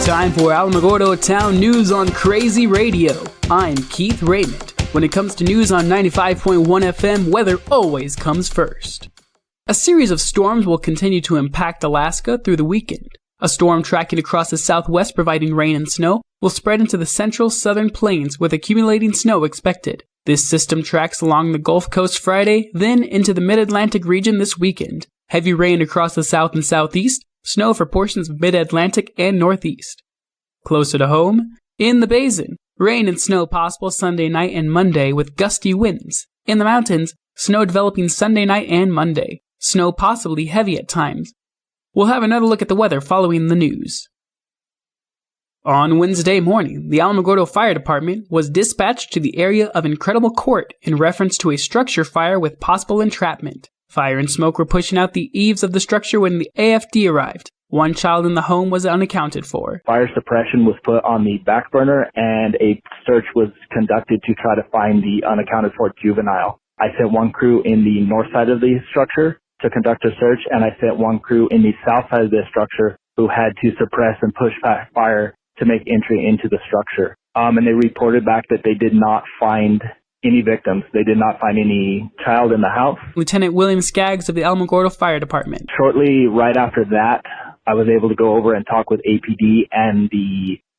time for Alamogordo Town News on Crazy Radio. I'm Keith Raymond. When it comes to news on 95.1 FM, weather always comes first. A series of storms will continue to impact Alaska through the weekend. A storm tracking across the southwest providing rain and snow will spread into the central southern plains with accumulating snow expected. This system tracks along the Gulf Coast Friday, then into the mid-Atlantic region this weekend. Heavy rain across the south and southeast, snow for portions of mid-Atlantic and northeast. Closer to home, in the basin, rain and snow possible Sunday night and Monday with gusty winds. In the mountains, snow developing Sunday night and Monday. Snow possibly heavy at times. We'll have another look at the weather following the news. On Wednesday morning, the Alamogordo Fire Department was dispatched to the area of Incredible Court in reference to a structure fire with possible entrapment. Fire and smoke were pushing out the eaves of the structure when the AFD arrived. One child in the home was unaccounted for. Fire suppression was put on the back burner and a search was conducted to try to find the unaccounted for juvenile. I sent one crew in the north side of the structure to conduct a search, and I sent one crew in the south side of the structure who had to suppress and push back fire to make entry into the structure. And they reported back that they did not find any victims. They did not find any child in the house. Lieutenant William Skaggs of the Alamogordo Fire Department. Shortly right after that, I was able to go over and talk with APD and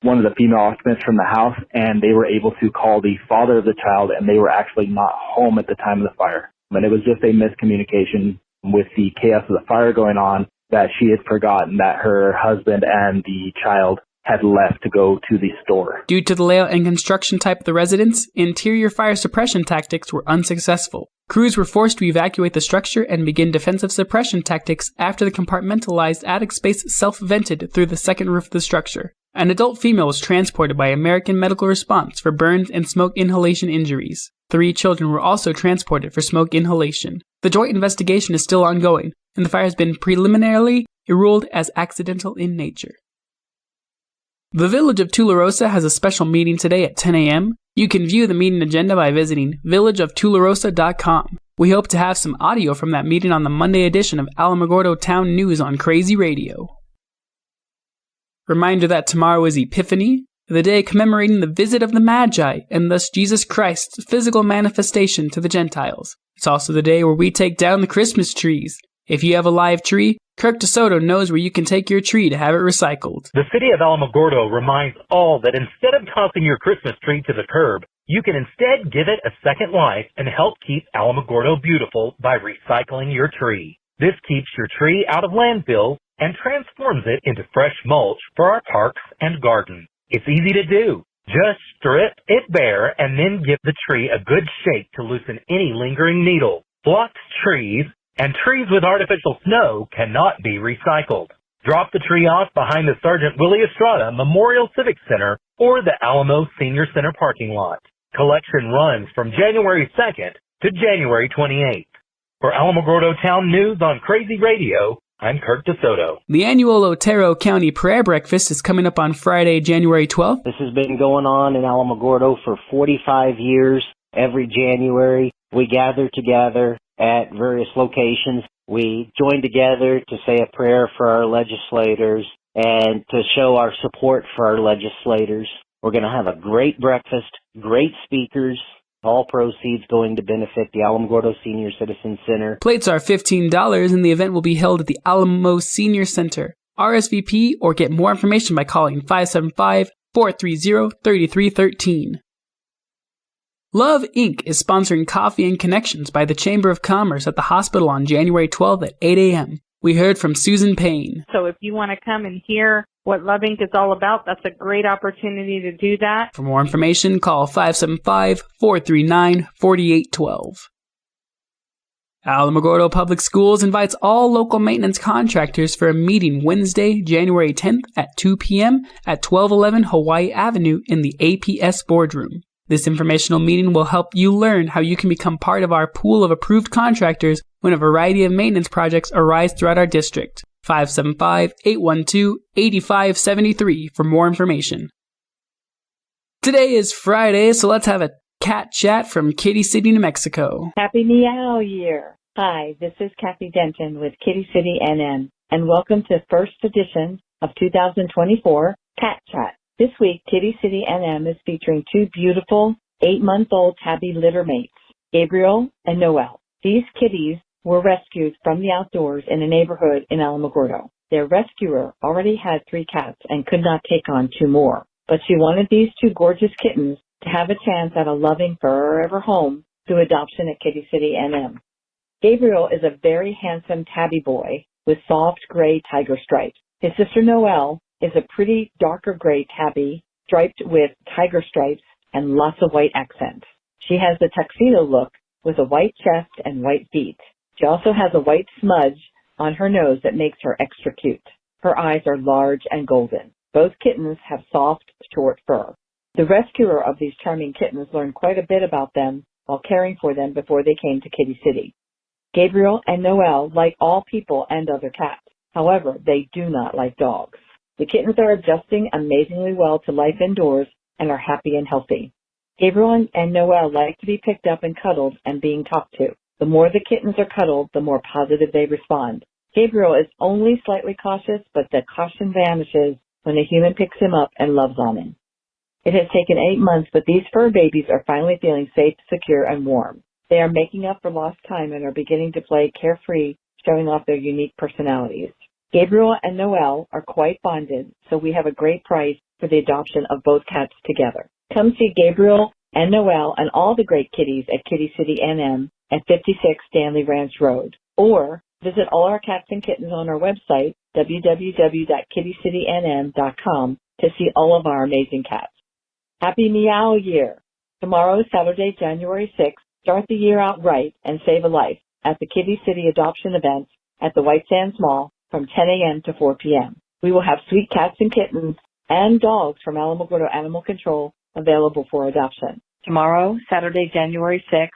one of the female occupants from the house, and they were able to call the father of the child, and they were actually not home at the time of the fire. But it was just a miscommunication with the chaos of the fire going on, that she had forgotten that her husband and the child had left to go to the store. Due to the layout and construction type of the residence, interior fire suppression tactics were unsuccessful. Crews were forced to evacuate the structure and begin defensive suppression tactics after the compartmentalized attic space self-vented through the second roof of the structure. An adult female was transported by American Medical Response for burns and smoke inhalation injuries. 3 children were also transported for smoke inhalation. The joint investigation is still ongoing, and the fire has been preliminarily ruled as accidental in nature. The village of Tularosa has a special meeting today at 10 a.m. You can view the meeting agenda by visiting villageoftularosa.com. We hope to have some audio from that meeting on the Monday edition of Alamogordo Town News on Crazy Radio. Reminder that tomorrow is Epiphany, the day commemorating the visit of the Magi and thus Jesus Christ's physical manifestation to the Gentiles. It's also the day where we take down the Christmas trees. If you have a live tree, Kirk DeSoto knows where you can take your tree to have it recycled. The city of Alamogordo reminds all that instead of tossing your Christmas tree to the curb, you can instead give it a second life and help keep Alamogordo beautiful by recycling your tree. This keeps your tree out of landfills and transforms it into fresh mulch for our parks and gardens. It's easy to do. Just strip it bare and then give the tree a good shake to loosen any lingering needles. Blocks trees and trees with artificial snow cannot be recycled. Drop the tree off behind the Sergeant Willie Estrada Memorial Civic Center or the Alamo Senior Center parking lot. Collection runs from January 2nd to January 28th. For Alamogordo Town News on Crazy Radio, I'm Kirk DeSoto. The annual Otero County Prayer Breakfast is coming up on Friday, January 12th. This has been going on in Alamogordo for 45 years. Every January, we gather together at various locations. We join together to say a prayer for our legislators and to show our support for our legislators. We're going to have a great breakfast, great speakers, all proceeds going to benefit the Alamogordo Senior Citizen Center. Plates are $15 and the event will be held at the Alamo Senior Center. RSVP or get more information by calling 575-430-3313. Love Inc. is sponsoring Coffee and Connections by the Chamber of Commerce at the hospital on January 12th at 8 a.m. We heard from Susan Payne. So if you want to come and hear what Love Inc. is all about, that's a great opportunity to do that. For more information, call 575-439-4812. Alamogordo Public Schools invites all local maintenance contractors for a meeting Wednesday, January 10th at 2 p.m. at 1211 Hawaii Avenue in the APS boardroom. This informational meeting will help you learn how you can become part of our pool of approved contractors when a variety of maintenance projects arise throughout our district. 575-812-8573 for more information. Today is Friday, so let's have a cat chat from Kitty City, New Mexico. Happy Meow Year. Hi, this is Kathy Denton with Kitty City NN, and welcome to first edition of 2024 Cat Chat. This week, Kitty City NM is featuring two beautiful 8-month-old tabby litter mates, Gabriel and Noel. These kitties were rescued from the outdoors in a neighborhood in Alamogordo. Their rescuer already had 3 cats and could not take on 2 more, but she wanted these 2 gorgeous kittens to have a chance at a loving forever home through adoption at Kitty City NM. Gabriel is a very handsome tabby boy with soft gray tiger stripes. His sister Noel is a pretty darker gray tabby striped with tiger stripes and lots of white accents. She has the tuxedo look with a white chest and white feet. She also has a white smudge on her nose that makes her extra cute. Her eyes are large and golden. Both kittens have soft, short fur. The rescuer of these charming kittens learned quite a bit about them while caring for them before they came to Kitty City. Gabriel and Noel like all people and other cats. However, they do not like dogs. The kittens are adjusting amazingly well to life indoors and are happy and healthy. Gabriel and Noel like to be picked up and cuddled and being talked to. The more the kittens are cuddled, the more positive they respond. Gabriel is only slightly cautious, but the caution vanishes when a human picks him up and loves on him. It has taken 8 months, but these fur babies are finally feeling safe, secure, and warm. They are making up for lost time and are beginning to play carefree, showing off their unique personalities. Gabriel and Noel are quite bonded, so we have a great price for the adoption of both cats together. Come see Gabriel and Noel and all the great kitties at Kitty City NM at 56 Stanley Ranch Road, or visit all our cats and kittens on our website, www.kittycitynm.com, to see all of our amazing cats. Happy Meow Year! Tomorrow, Saturday, January 6th, start the year out right and save a life at the Kitty City Adoption events at the White Sands Mall from 10 a.m. to 4 p.m. We will have sweet cats and kittens and dogs from Alamogordo Animal Control available for adoption. Tomorrow, Saturday, January 6th,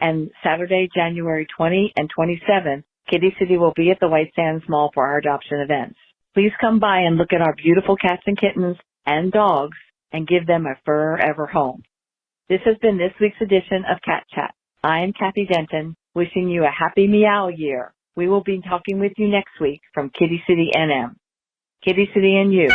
and Saturday, January 20 and 27, Kitty City will be at the White Sands Mall for our adoption events. Please come by and look at our beautiful cats and kittens and dogs and give them a forever home. This has been this week's edition of Cat Chat. I am Kathy Denton, wishing you a happy Meow Year. We will be talking with you next week from Kitty City NM. Kitty City and you.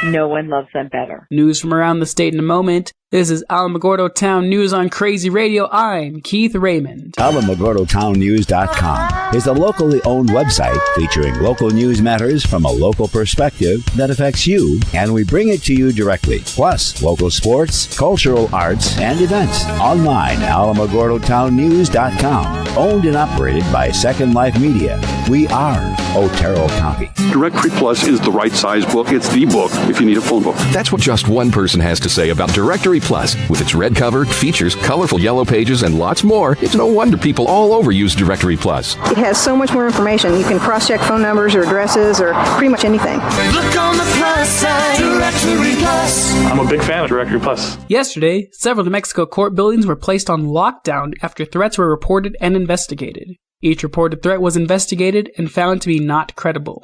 No one loves them better. News from around the state in a moment. This is Alamogordo Town News on Crazy Radio. I'm Keith Raymond. AlamogordoTownNews.com is a locally owned website featuring local news matters from a local perspective that affects you, and we bring it to you directly. Plus, local sports, cultural arts, and events. Online, AlamogordoTownNews.com. Owned and operated by Second Life Media. We are Otero County. Directory Plus is the right size book. It's the book if you need a phone book. That's what just one person has to say about Directory Plus. With its red cover, features, colorful yellow pages, and lots more, it's no wonder people all over use Directory Plus. It has so much more information. You can cross-check phone numbers or addresses or pretty much anything. Look on the plus side, Directory Plus. I'm a big fan of Directory Plus. Yesterday, several New Mexico court buildings were placed on lockdown after threats were reported and investigated. Each reported threat was investigated and found to be not credible.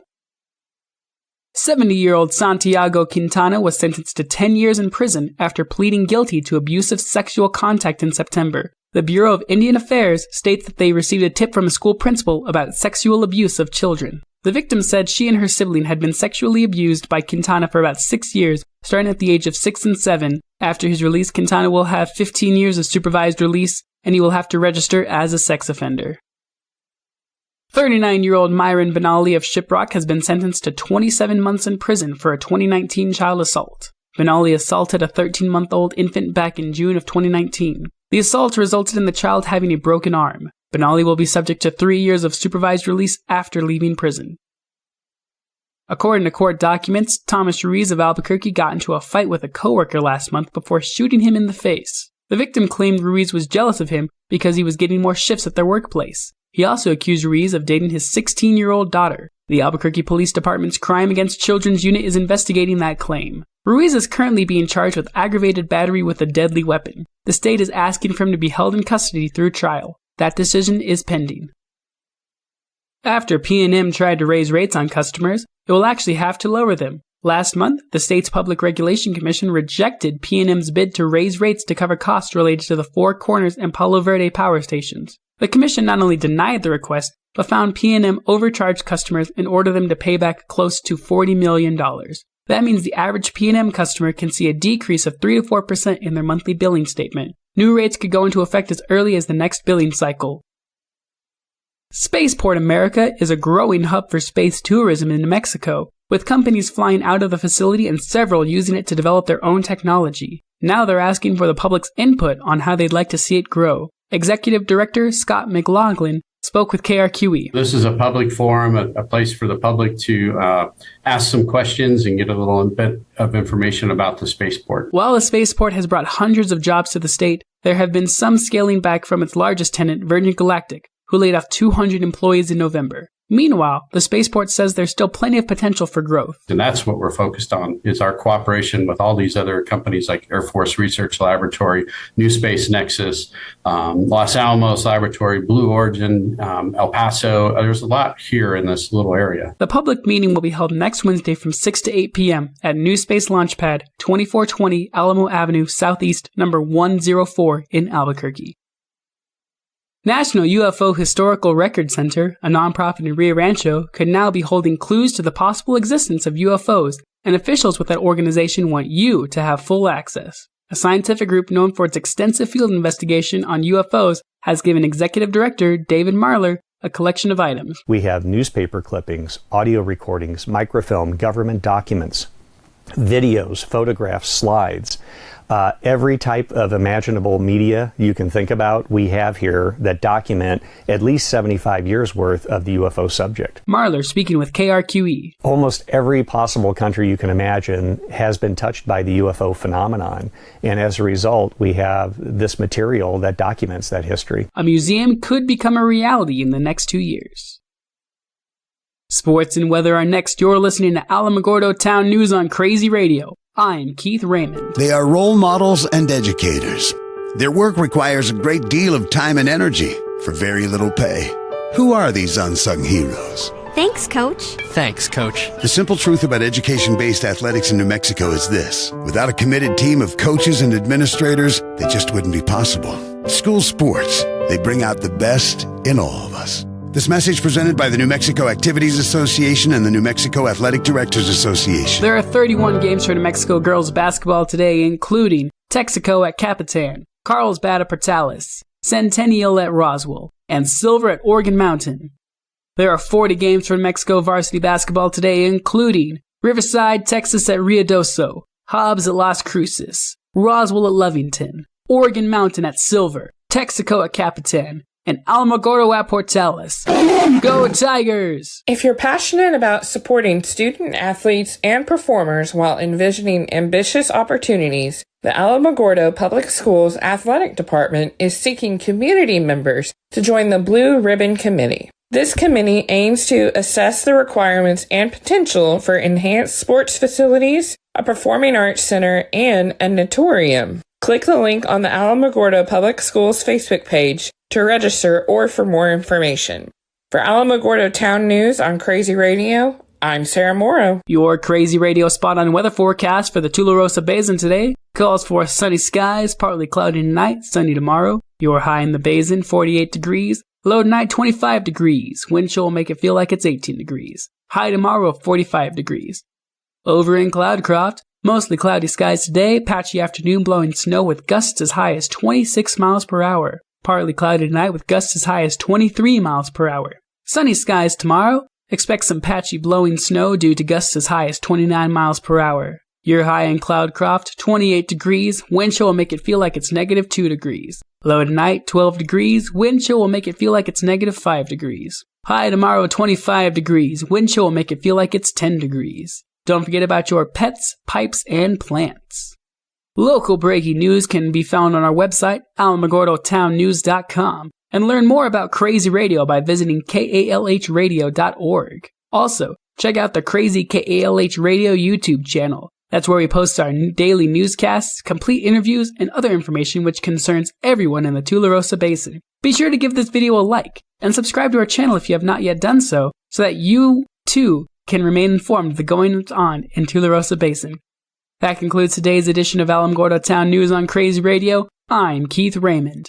70-year-old Santiago Quintana was sentenced to 10 years in prison after pleading guilty to abusive sexual contact in September. The Bureau of Indian Affairs states that they received a tip from a school principal about sexual abuse of children. The victim said she and her sibling had been sexually abused by Quintana for about 6 years, starting at the age of 6 and 7. After his release, Quintana will have 15 years of supervised release, and he will have to register as a sex offender. 39-year-old Myron Benally of Shiprock has been sentenced to 27 months in prison for a 2019 child assault. Benally assaulted a 13-month-old infant back in June of 2019. The assault resulted in the child having a broken arm. Benally will be subject to 3 years of supervised release after leaving prison. According to court documents, Thomas Ruiz of Albuquerque got into a fight with a coworker last month before shooting him in the face. The victim claimed Ruiz was jealous of him because he was getting more shifts at their workplace. He also accused Ruiz of dating his 16-year-old daughter. The Albuquerque Police Department's Crime Against Children's Unit is investigating that claim. Ruiz is currently being charged with aggravated battery with a deadly weapon. The state is asking for him to be held in custody through trial. That decision is pending. After P&M tried to raise rates on customers, it will actually have to lower them. Last month, the state's Public Regulation Commission rejected P&M's bid to raise rates to cover costs related to the Four Corners and Palo Verde power stations. The commission not only denied the request, but found P&M overcharged customers and ordered them to pay back close to $40 million. That means the average P&M customer can see a decrease of 3 to 4% in their monthly billing statement. New rates could go into effect as early as the next billing cycle. Spaceport America is a growing hub for space tourism in New Mexico, with companies flying out of the facility and several using it to develop their own technology. Now they're asking for the public's input on how they'd like to see it grow. Executive Director Scott McLaughlin spoke with KRQE. This is a public forum, a place for the public to ask some questions and get a little bit of information about the spaceport. While the spaceport has brought hundreds of jobs to the state, there have been some scaling back from its largest tenant, Virgin Galactic, who laid off 200 employees in November. Meanwhile, the spaceport says there's still plenty of potential for growth. And that's what we're focused on, is our cooperation with all these other companies like Air Force Research Laboratory, New Space Nexus, Los Alamos Laboratory, Blue Origin, El Paso. There's a lot here in this little area. The public meeting will be held next Wednesday from 6 to 8 p.m. at New Space Launchpad, 2420 Alamo Avenue, Southeast, number 104 in Albuquerque. National UFO Historical Record Center, a nonprofit in Rio Rancho, could now be holding clues to the possible existence of UFOs, and officials with that organization want you to have full access. A scientific group known for its extensive field investigation on UFOs has given Executive Director David Marler a collection of items. We have newspaper clippings, audio recordings, microfilm, government documents, videos, photographs, slides. Every type of imaginable media you can think about, we have here that document at least 75 years worth of the UFO subject. Marler speaking with KRQE. Almost every possible country you can imagine has been touched by the UFO phenomenon. And as a result, we have this material that documents that history. A museum could become a reality in the next 2 years. Sports and weather are next. You're listening to Alamogordo Town News on Crazy Radio. I'm Keith Raymond. They are role models and educators. Their work requires a great deal of time and energy for very little pay. Who are these unsung heroes? Thanks, Coach. Thanks, Coach. The simple truth about education-based athletics in New Mexico is this. Without a committed team of coaches and administrators, they just wouldn't be possible. School sports, they bring out the best in all of us. This message presented by the New Mexico Activities Association and the New Mexico Athletic Directors Association. There are 31 games for New Mexico girls basketball today, including Texaco at Capitan, Carlsbad at Portales, Centennial at Roswell, and Silver at Organ Mountain. There are 40 games for New Mexico varsity basketball today, including Riverside, Texas at Ruidoso, Hobbs at Las Cruces, Roswell at Lovington, Organ Mountain at Silver, Texaco at Capitan, and Alamogordo at Portales. Go Tigers! If you're passionate about supporting student athletes and performers while envisioning ambitious opportunities, the Alamogordo Public Schools Athletic Department is seeking community members to join the Blue Ribbon Committee. This committee aims to assess the requirements and potential for enhanced sports facilities, a performing arts center, and a natatorium. Click the link on the Alamogordo Public Schools Facebook page to register or for more information. For Alamogordo Town News on Crazy Radio, I'm Sarah Morrow. Your Crazy Radio spot-on weather forecast for the Tularosa Basin today calls for sunny skies, partly cloudy tonight, sunny tomorrow. Your high in the basin, 48 degrees. Low tonight, 25 degrees. Wind chill will make it feel like it's 18 degrees. High tomorrow, 45 degrees. Over in Cloudcroft, mostly cloudy skies today, patchy afternoon blowing snow with gusts as high as 26 miles per hour. Partly cloudy tonight with gusts as high as 23 miles per hour. Sunny skies tomorrow. Expect some patchy blowing snow due to gusts as high as 29 miles per hour. Your high in Cloudcroft, 28 degrees. Wind chill will make it feel like it's negative 2 degrees. Low tonight, 12 degrees. Wind chill will make it feel like it's negative 5 degrees. High tomorrow, 25 degrees. Wind chill will make it feel like it's 10 degrees. Don't forget about your pets, pipes, and plants. Local breaking news can be found on our website, alamogordotownnews.com, and learn more about Crazy Radio by visiting kalhradio.org. Also, check out the Crazy KALH Radio YouTube channel. That's where we post our daily newscasts, complete interviews, and other information which concerns everyone in the Tularosa Basin. Be sure to give this video a like, and subscribe to our channel if you have not yet done so that you, too, can remain informed of the goings-on in Tularosa Basin. That concludes today's edition of Alamogordo Town News on Crazy Radio. I'm Keith Raymond.